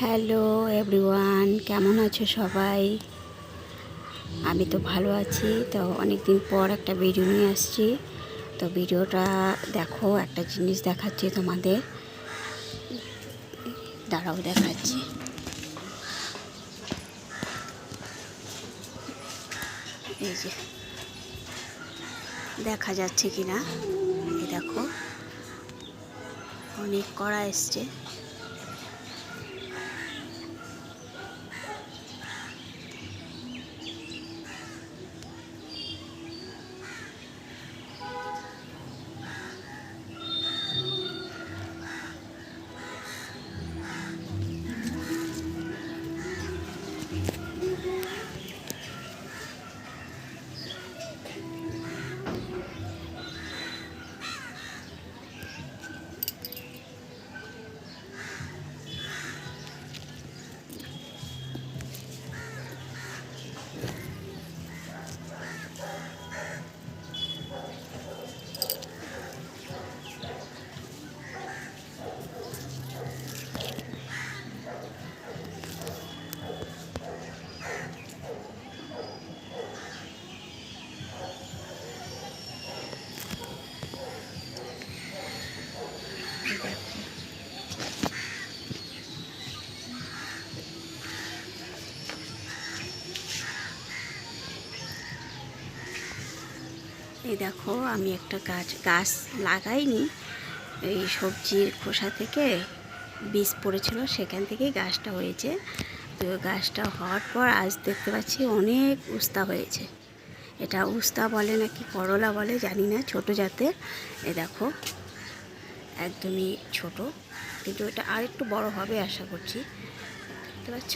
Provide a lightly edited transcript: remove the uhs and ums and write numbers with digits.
Hello everyone, কেমন আছো সবাই? আমি তো ভালো আছি। তো অনেক দিন পর একটা ভিডিও নিয়ে আসছি। তো ভিডিওটা দেখো, একটা জিনিস দেখাচ্ছি তোমাদের, দাঁড়াও দেখাচ্ছি। এই যে দেখা যাচ্ছে কি না, এই দেখো অনেক কড়া এসছে। এই দেখো, আমি একটা গাছ লাগাইনি, এই সবজির খোসা থেকে বীজ পড়েছিল, সেখান থেকেই গাছটা হয়েছে। তো গাছটা হওয়ার পর আজ দেখতে পাচ্ছি অনেক উস্তা হয়েছে। এটা উস্তা বলে নাকি করলা বলে জানি না, ছোট জাতের। এ দেখো একদমই ছোট, কিন্তু এটা আর একটু বড় হবে আশা করছি। দেখতে পাচ্ছ?